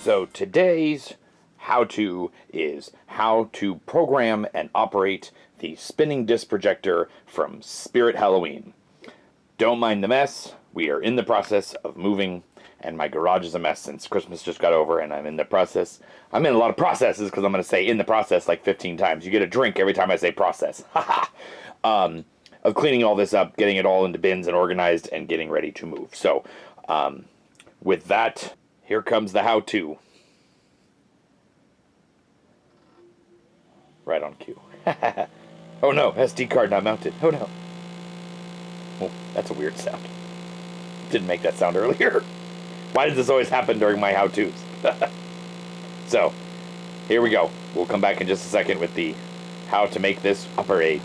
So today's how-to is how to program and operate the spinning disc projector from Spirit Halloween. Don't mind the mess. We are in the process of moving, and my garage is a mess since Christmas just got over, and I'm in the process. I'm in a lot of processes because I'm going to say in the process like 15 times. You get a drink every time I say process. Of cleaning all this up, getting it all into bins and organized, and getting ready to move. So, with that, here comes the how-to. Right on cue. Oh no, SD card not mounted. Oh no. Oh, that's a weird sound. Didn't make that sound earlier. Why does this always happen during my how-tos? So, here we go. We'll come back in just a second with the how to make this operate.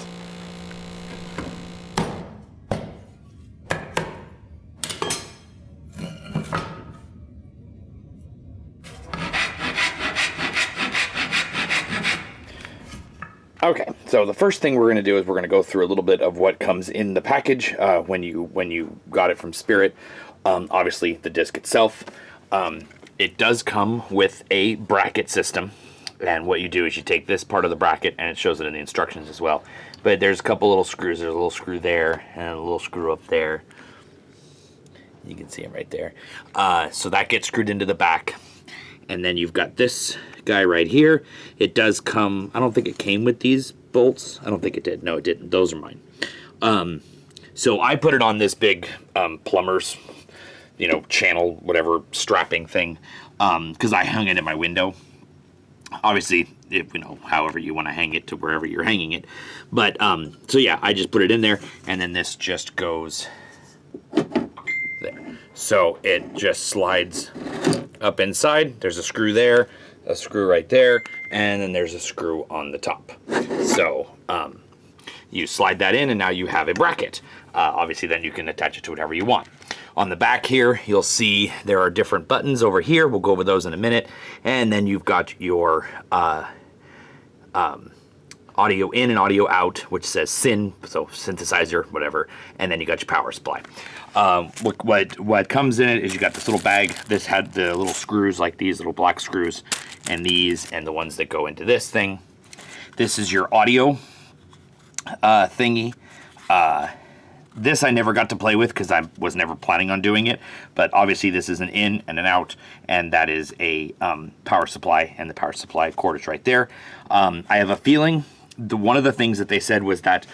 Okay, so the first thing we're going to do is we're going to go through a little bit of what comes in the package when you got it from Spirit. Obviously, the disc itself. It does come with a bracket system, and what you do is you take this part of the bracket, and it shows it in the instructions as well. But there's a couple little screws. There's a little screw there, and a little screw up there. You can see them right there. So that gets screwed into the back. And then you've got this guy right here. It does come, I don't think it came with these bolts. I don't think it did. No, it didn't. Those are mine. So I put it on this big plumber's, channel, whatever, strapping thing, because I hung it in my window. Obviously, however you want to hang it to wherever you're hanging it. But, so yeah, I just put it in there, and then this just goes there. So it just slides up inside. There's a screw there, a screw right there, and then there's a screw on the top. So you slide that in, and now you have a bracket. Obviously, then you can attach it to whatever you want. On the back here, you'll see there are different buttons over here. We'll go over those in a minute. And then you've got your audio in and audio out, which says SYN, so synthesizer, whatever. And then you got your power supply. What comes in it is you got this little bag. This had the little screws, like these little black screws, and these, and the ones that go into this thing. This is your audio thingy. This I never got to play with because I was never planning on doing it, but obviously this is an in and an out, and that is a power supply, and the power supply cord is right there. I have a feeling one of the things that they said was that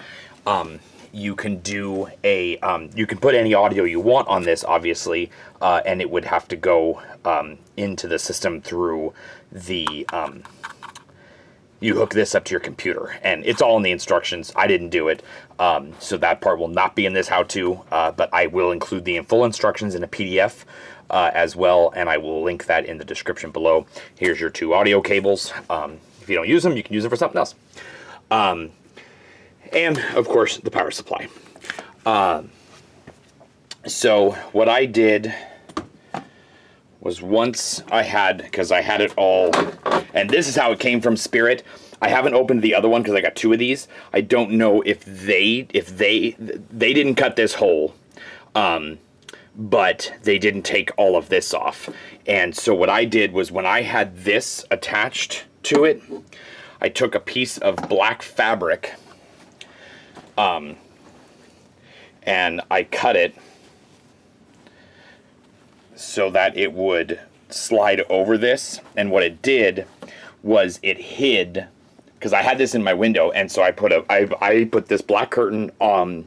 you can do you can put any audio you want on this, obviously, and it would have to go into the system through the you hook this up to your computer, and it's all in the instructions. I didn't do it, so that part will not be in this how-to, but I will include the full instructions in a PDF as well, and I will link that in the description below. Here's your two audio cables. If you don't use them, you can use them for something else. And, of course, the power supply. So what I did was once I had, because I had it all, and this is how it came from Spirit. I haven't opened the other one because I got two of these. I don't know if they didn't cut this hole, but they didn't take all of this off. And so what I did was when I had this attached to it, I took a piece of black fabric, and I cut it so that it would slide over this. And what it did was it hid, because I had this in my window, and so I put this black curtain on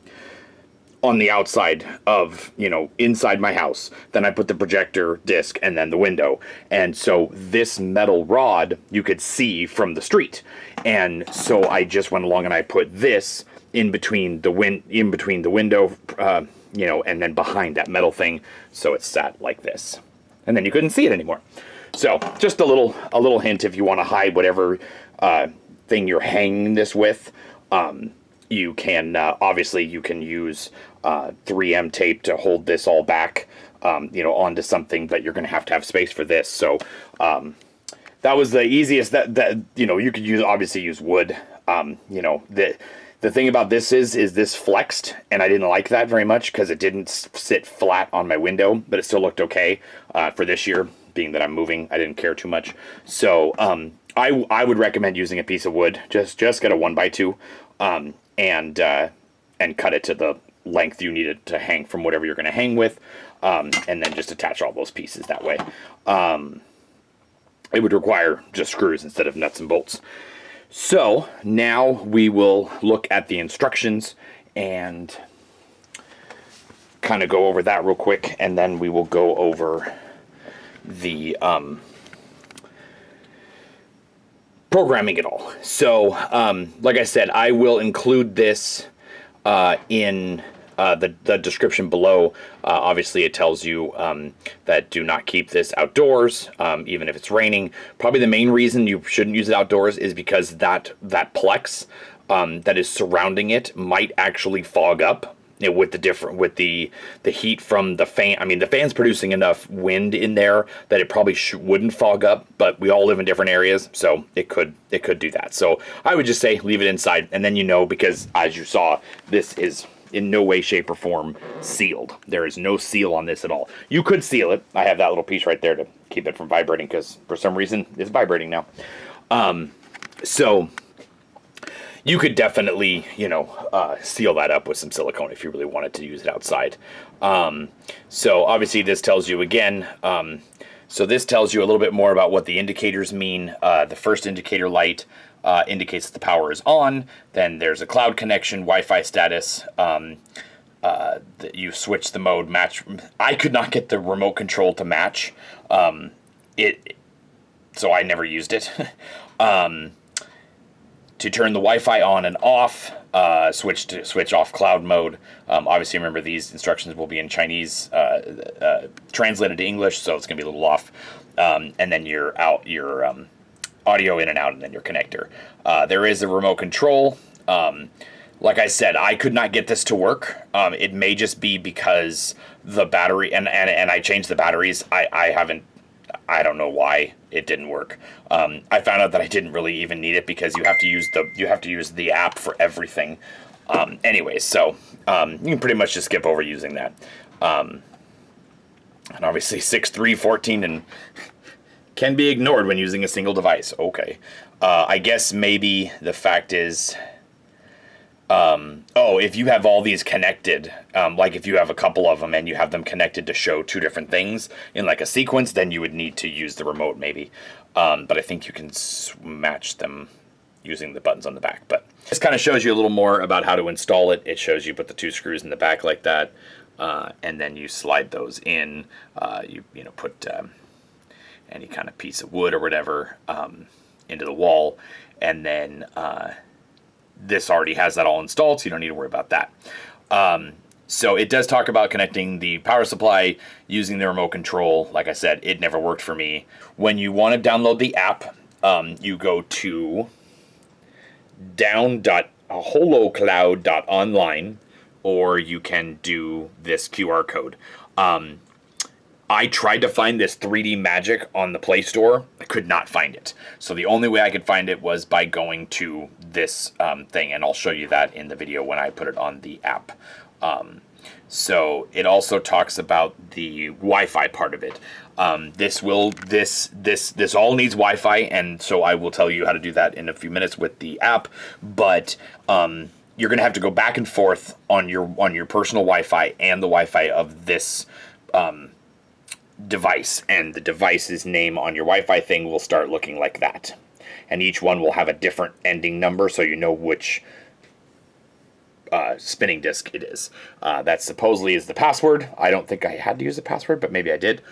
the outside of, inside my house. Then I put the projector disc and then the window. And so this metal rod you could see from the street. And so I just went along and I put this in between the window, and then behind that metal thing, so it sat like this. And then you couldn't see it anymore. So just a little hint if you want to hide whatever thing you're hanging this with. You can obviously you can use 3M tape to hold this all back, onto something, but you're going to have space for this. So that was the easiest. That you could obviously use wood. The thing about this is this flexed, and I didn't like that very much because it didn't sit flat on my window, but it still looked okay for this year. being that I'm moving. I didn't care too much. So I would recommend using a piece of wood. Just get a 1x2 and cut it to the length you need it to hang from whatever you're going to hang with, and then just attach all those pieces that way. It would require just screws instead of nuts and bolts. So now we will look at the instructions and kind of go over that real quick, and then we will go over the programming it all. So like I said, I will include this in the description below. Obviously it tells you that do not keep this outdoors, even if it's raining. Probably the main reason you shouldn't use it outdoors is because that plex that is surrounding it might actually fog up with the heat from the fan. I mean, the fan's producing enough wind in there that it probably wouldn't fog up, but we all live in different areas, so it could do that. So I would just say leave it inside, and then because as you saw, this is in no way, shape, or form sealed. There is no seal on this at all. You could seal it. I have that little piece right there to keep it from vibrating, because for some reason it's vibrating now. So you could definitely, seal that up with some silicone if you really wanted to use it outside. So obviously this tells you again, so this tells you a little bit more about what the indicators mean. The first indicator light indicates that the power is on. Then there's a cloud connection, Wi-Fi status. You switch the mode, match. I could not get the remote control to match it, so I never used it. To turn the Wi-Fi on and off, switch off cloud mode. Obviously, remember these instructions will be in Chinese, translated to English, so it's gonna be a little off. And then your audio in and out, and then your connector. There is a remote control. Like I said, I could not get this to work. It may just be because the battery, and I changed the batteries. I don't know why it didn't work. I found out that I didn't really even need it because you have to use the app for everything. Anyways, so you can pretty much just skip over using that. And obviously 6.3.14 and can be ignored when using a single device. Okay. I guess maybe the fact is, if you have all these connected, like if you have a couple of them and you have them connected to show two different things in like a sequence, then you would need to use the remote maybe. But I think you can match them using the buttons on the back. But this kind of shows you a little more about how to install it. It shows you put the two screws in the back like that, and then you slide those in. You put any kind of piece of wood or whatever into the wall, and then this already has that all installed, so you don't need to worry about that. So it does talk about connecting the power supply using the remote control. Like I said, it never worked for me. When you want to download the app, you go to down.holocloud.online, or you can do this QR code. I tried to find this 3D Magic on the Play Store. I could not find it. So the only way I could find it was by going to this thing, and I'll show you that in the video when I put it on the app. So it also talks about the Wi-Fi part of it. This all needs Wi-Fi, and so I will tell you how to do that in a few minutes with the app. But you're gonna have to go back and forth on your personal Wi-Fi and the Wi-Fi of this device, and the device's name on your Wi-Fi thing will start looking like that, and each one will have a different ending number, so you know which spinning disc it is. That supposedly is the password. I don't think I had to use the password, but maybe I did.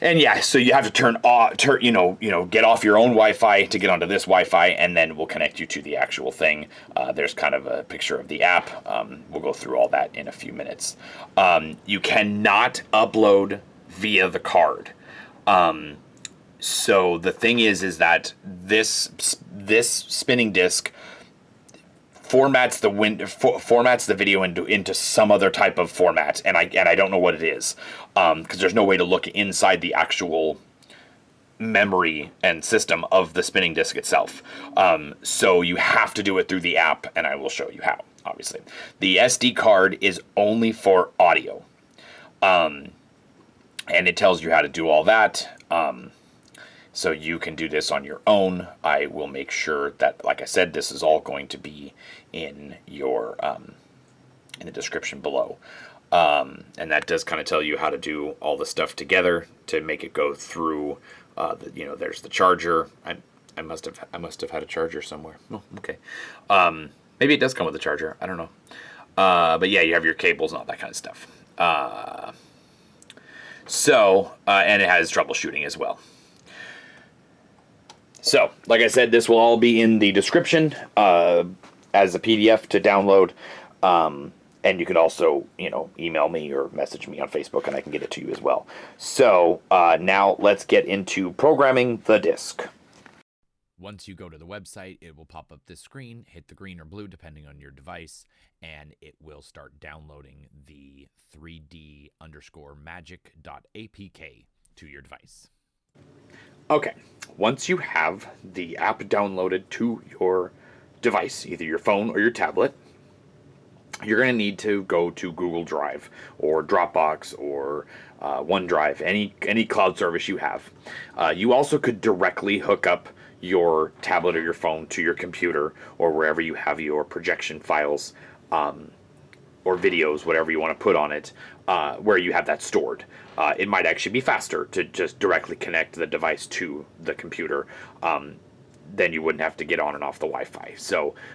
And yeah, so you have to get off your own Wi-Fi to get onto this Wi-Fi, and then we'll connect you to the actual thing. There's kind of a picture of the app. We'll go through all that in a few minutes. You cannot upload via the card. So the thing is that this spinning disc formats the video into some other type of format, and I don't know what it is, because there's no way to look inside the actual memory and system of the spinning disc itself. So you have to do it through the app, and I will show you how. Obviously, the SD card is only for audio. and it tells you how to do all that. So you can do this on your own. I will make sure that, like I said, this is all going to be in your in the description below. And that does kind of tell you how to do all the stuff together to make it go through. There's the charger. I must have had a charger somewhere. Oh, okay. Maybe it does come with a charger. I don't know. But yeah, you have your cables and all that kind of stuff. And it has troubleshooting as well. So, like I said, this will all be in the description as a PDF to download. And you can also, email me or message me on Facebook, and I can get it to you as well. So, now let's get into programming the disk. Once you go to the website, it will pop up this screen, hit the green or blue depending on your device, and it will start downloading the 3D_magic.apk to your device. Okay, once you have the app downloaded to your device, either your phone or your tablet, you're going to need to go to Google Drive or Dropbox or OneDrive, any cloud service you have. You also could directly hook up your tablet or your phone to your computer or wherever you have your projection files or videos, whatever you want to put on it, where you have that stored. It might actually be faster to just directly connect the device to the computer. Then you wouldn't have to get on and off the Wi-Fi.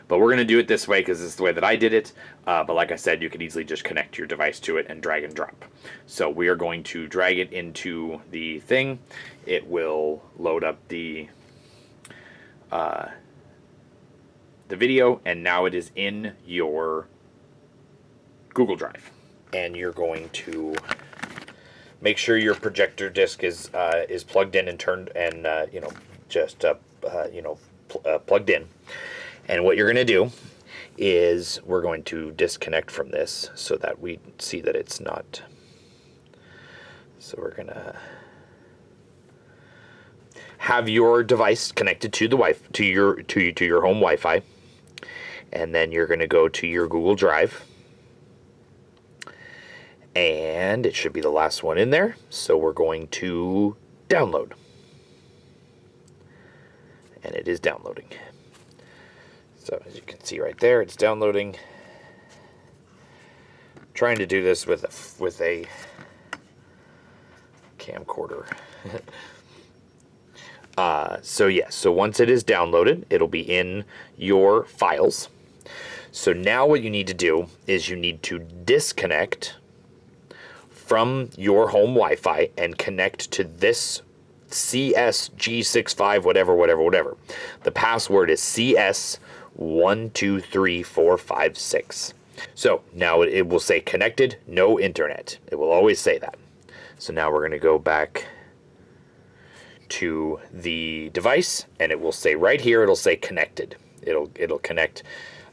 But we're going to do it this way because this is the way that I did it. But like I said, you can easily just connect your device to it and drag and drop. So we are going to drag it into the thing. It will load up the video, and now it is in your Google Drive. And you're going to make sure your projector disc is plugged in and turned and plugged in. And what you're going to do is we're going to disconnect from this so that we see that it's not. So we're going to have your device connected to the to your home Wi-Fi, and then you're going to go to your Google Drive. And it should be the last one in there. So we're going to download. And it is downloading. So as you can see right there, it's downloading. I'm trying to do this with a camcorder. So once it is downloaded, it'll be in your files. So now what you need to do is you need to disconnect from your home Wi-Fi and connect to this CSG65 whatever. The password is CS123456. So now it will say connected, no internet. It will always say that. So now we're going to go back to the device, and it will say right here, it'll say connected. It'll connect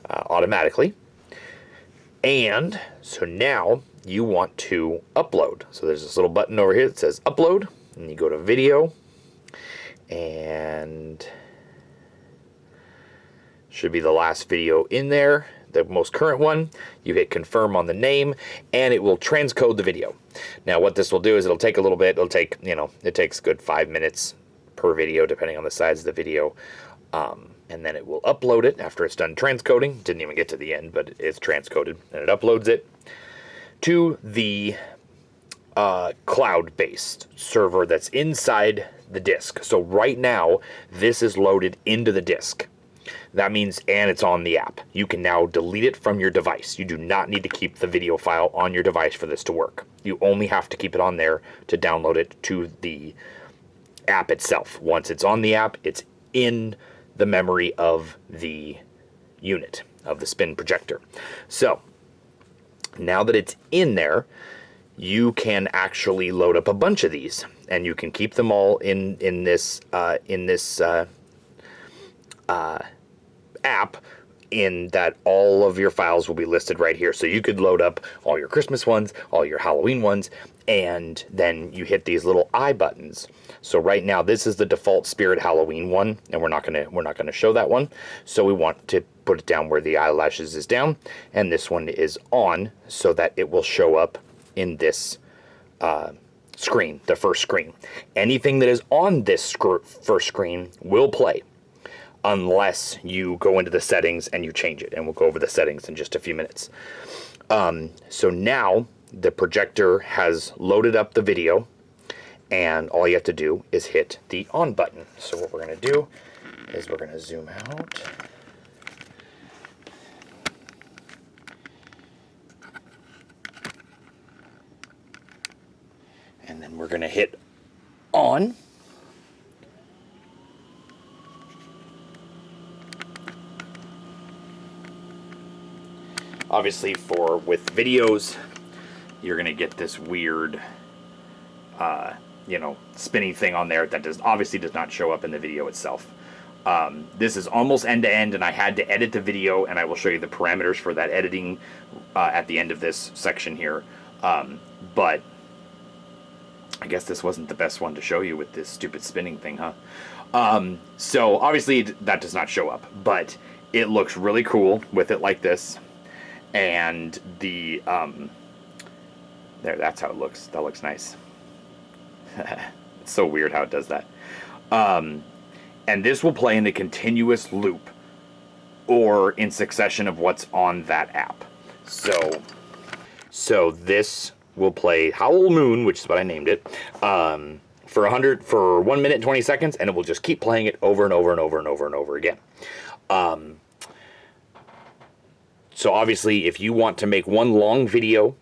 automatically. And so now you want to upload. So there's this little button over here that says upload, and you go to video, and should be the last video in there, the most current one. You hit confirm on the name, and it will transcode the video. Now what this will do is it'll take a little bit. It'll take, it takes a good 5 minutes per video depending on the size of the video. And then it will upload it after it's done transcoding. Didn't even get to the end, but it's transcoded, and it uploads it to the cloud-based server that's inside the disk. So right now, this is loaded into the disk. That means, and it's on the app. You can now delete it from your device. You do not need to keep the video file on your device for this to work. You only have to keep it on there to download it to the app itself. Once it's on the app, it's in the memory of the unit, of the spin projector. So now that it's in there, you can actually load up a bunch of these, and you can keep them all in this app, in that all of your files will be listed right here. So you could load up all your Christmas ones, all your Halloween ones, and then you hit these little I buttons. So right now this is the default Spirit Halloween one, and we're not gonna show that one. So we want to put it down where the eyelashes is down, and this one is on, so that it will show up in this screen, the first screen. Anything that is on this first screen will play, unless you go into the settings and you change it, and we'll go over the settings in just a few minutes. So now the projector has loaded up the video, and all you have to do is hit the on button. So what we're going to do is we're going to zoom out. And then we're going to hit on. Obviously, with videos, you're going to get this weird, spinning thing on there that obviously does not show up in the video itself. This is almost end to end, and I had to edit the video, and I will show you the parameters for that editing at the end of this section here. But I guess this wasn't the best one to show you with this stupid spinning thing, huh? So obviously that does not show up, but it looks really cool with it like this. And the that's how it looks. That looks nice. It's so weird how it does that. And this will play in a continuous loop or in succession of what's on that app. So this will play Howl Moon, which is what I named it, for 1 minute and 20 seconds, and it will just keep playing it over and over and over and over and over again. So obviously, if you want to make one long video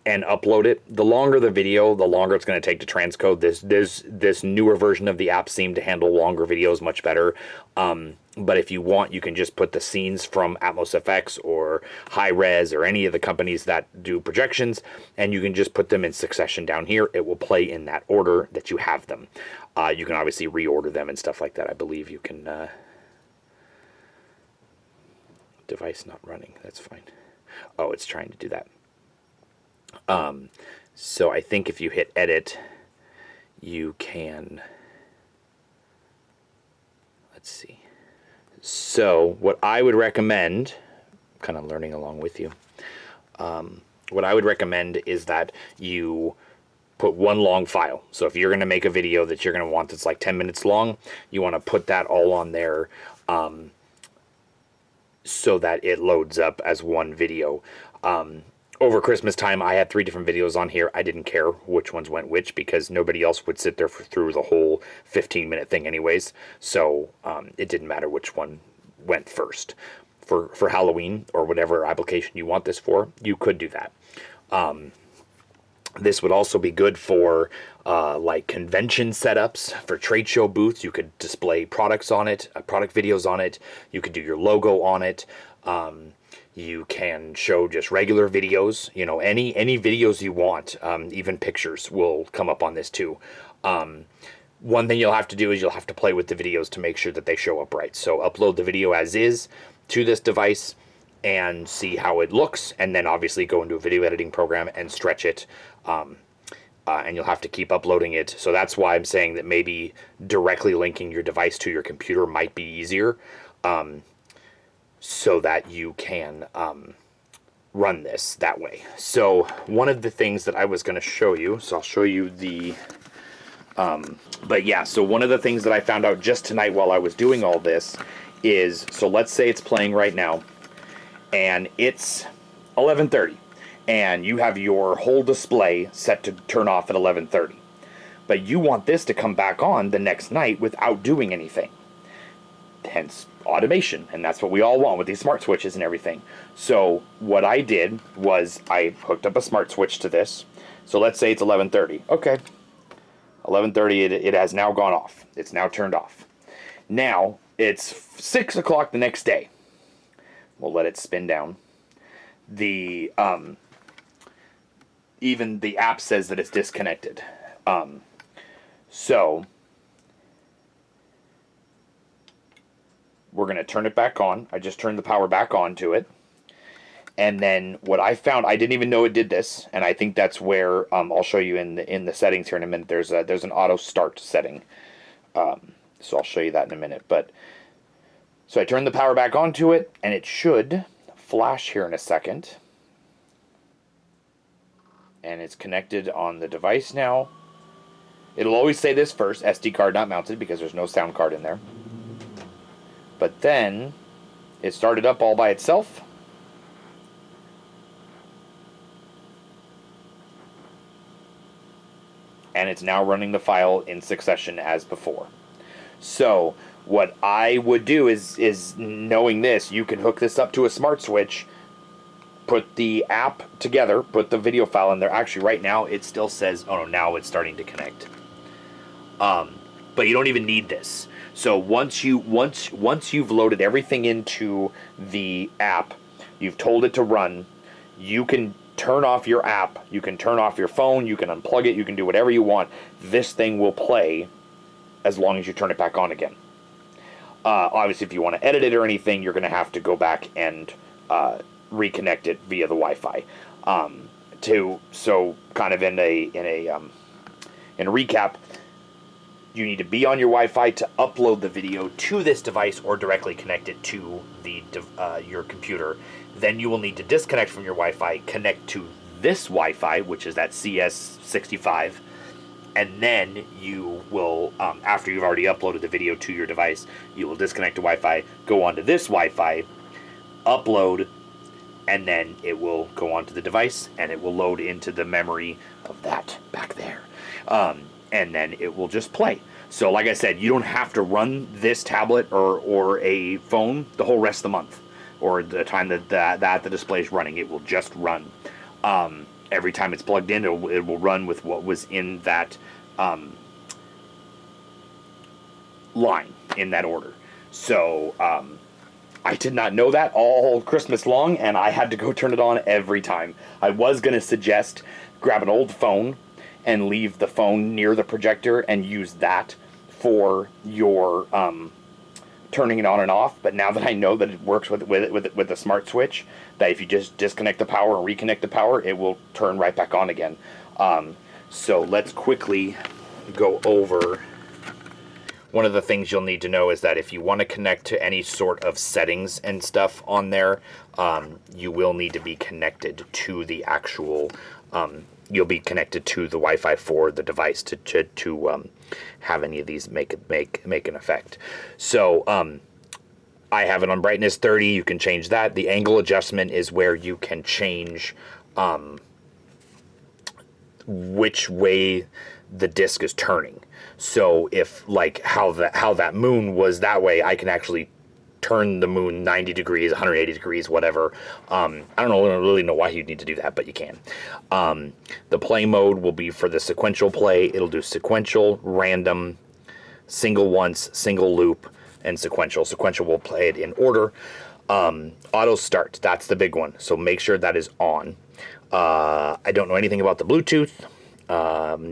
and upload it, the longer the video, the longer it's going to take to transcode. This newer version of the app seemed to handle longer videos much better. But if you want, you can just put the scenes from AtmosFX or Hi-Res or any of the companies that do projections, and you can just put them in succession down here. It will play in that order that you have them. You can obviously reorder them and stuff like that. I believe you can... Device not running. That's fine. Oh, it's trying to do that. So I think if you hit edit, you can... Let's see. So what I would recommend, kind of learning along with you, what I would recommend is that you put one long file. So if you're going to make a video that you're going to want that's like 10 minutes long, you want to put that all on there, so that it loads up as one video. Over Christmas time, I had 3 different videos on here. I didn't care which ones went which, because nobody else would sit there through the whole 15-minute thing anyways. So it didn't matter which one went first. For Halloween or whatever application you want this for, you could do that. This would also be good for like convention setups, for trade show booths. You could display products on it, product videos on it. You could do your logo on it. You can show just regular videos. You know, any videos you want. Even pictures will come up on this too. One thing you'll have to do is you'll have to play with the videos to make sure that they show up right. So upload the video as is to this device and see how it looks, and then obviously go into a video editing program and stretch it, and you'll have to keep uploading it. So that's why I'm saying that maybe directly linking your device to your computer might be easier, so that you can run this that way. So one of the things that I was going to show you, so I'll show you the but yeah, so one of the things that I found out just tonight while I was doing all this is, so let's say it's playing right now and it's 11:30, and you have your whole display set to turn off at 11:30, but you want this to come back on the next night without doing anything. Hence automation, and that's what we all want with these smart switches and everything. So what I did was I hooked up a smart switch to this. So let's say it's 11:30. Okay, 11:30, it has now gone off. It's now turned off. Now it's 6 o'clock the next day. We'll let it spin down. The even the app says that it's disconnected. So we're going to turn it back on. I just turned the power back on to it. And then what I found, I didn't even know it did this, and I think that's where I'll show you in the settings here in a minute. There's an auto start setting, so I'll show you that in a minute. But so I turned the power back on to it, and it should flash here in a second. And it's connected on the device now. It'll always say this first, SD card not mounted, because there's no sound card in there. But then it started up all by itself. And it's now running the file in succession as before. So what I would do is knowing this, you can hook this up to a smart switch, put the app together, put the video file in there. Actually, right now it still says, oh no, now it's starting to connect. But you don't even need this. So once you've loaded everything into the app, you've told it to run, you can turn off your app, you can turn off your phone, you can unplug it, you can do whatever you want. This thing will play as long as you turn it back on again. Obviously, if you want to edit it or anything, you're going to have to go back and reconnect it via the Wi-Fi. So kind of in a recap, you need to be on your Wi-Fi to upload the video to this device or directly connect it to the your computer. Then you will need to disconnect from your Wi-Fi, connect to this Wi-Fi, which is that CS65, and then you will, after you've already uploaded the video to your device, you will disconnect to Wi-Fi, go onto this Wi-Fi, upload, and then it will go onto the device, and it will load into the memory of that back there. And then it will just play. So like I said, you don't have to run this tablet or a phone the whole rest of the month, or the time that the display is running. It will just run. Every time it's plugged in, it will run with what was in that line, in that order. So I did not know that all Christmas long, and I had to go turn it on every time. I was going to suggest grab an old phone and leave the phone near the projector and use that for your turning it on and off. But now that I know that it works with the smart switch, that if you just disconnect the power and reconnect the power, it will turn right back on again. So let's quickly go over. One of the things you'll need to know is that if you want to connect to any sort of settings and stuff on there, you will need to be connected to the actual you'll be connected to the Wi-Fi for the device to have any of these make an effect. So I have it on brightness 30. You can change that. The angle adjustment is where you can change which way the disc is turning. So if, like, how that moon was that way, I can actually turn the moon 90 degrees, 180 degrees, whatever. I don't really know why you'd need to do that, but you can. The play mode will be for the sequential play. It'll do sequential, random, single once, single loop, and sequential. Sequential will play it in order. Auto start, that's the big one. So make sure that is on. I don't know anything about the Bluetooth.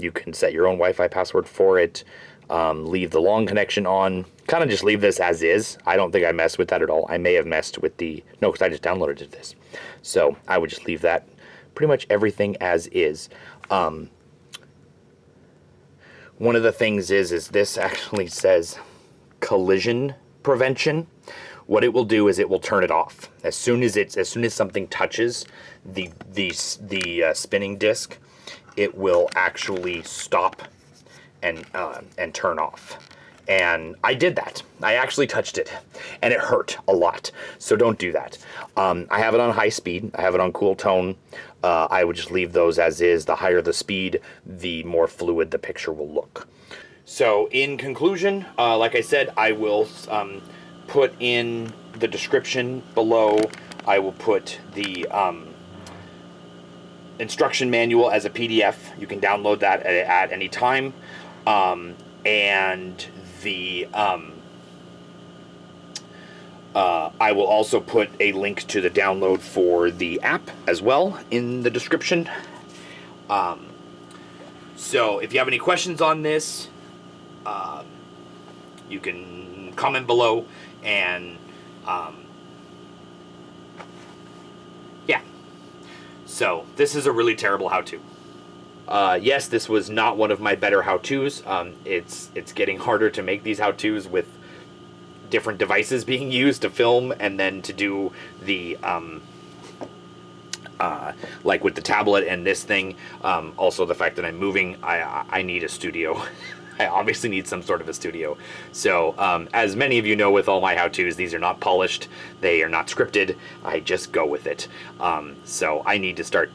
You can set your own Wi-Fi password for it. Leave the long connection on. Kind of just leave this as is. I don't think I messed with that at all. I may have messed with no, because I just downloaded this. So I would just leave that pretty much everything as is. One of the things is this actually says collision prevention. What it will do is it will turn it off as soon as something touches the spinning disc. It will actually stop and turn off. And I did that. I actually touched it, and it hurt a lot. So don't do that. I have it on high speed. I have it on cool tone. I would just leave those as is. The higher the speed, the more fluid the picture will look. So in conclusion, like I said, I will put in the description below. I will put the instruction manual as a PDF. You can download that at any time. And the I will also put a link to the download for the app as well in the description. So if you have any questions on this, you can comment below, and yeah. So this is a really terrible how-to. Yes, this was not one of my better how-tos. It's getting harder to make these how-tos with different devices being used to film and then to do the Like with the tablet and this thing, also the fact that I'm moving, I need a studio. I obviously need some sort of a studio. So as many of you know with all my how-tos, these are not polished, they are not scripted, I just go with it. So I need to start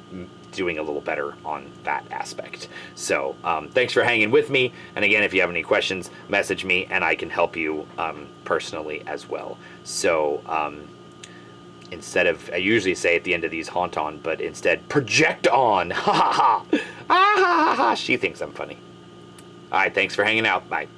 doing a little better on that aspect. So thanks for hanging with me, and again, if you have any questions, message me and I can help you personally as well. So instead of, I usually say at the end of these haunt on, but instead project on. Ha ha ha. Ah ha ha ha. She thinks I'm funny. All right, thanks for hanging out. Bye.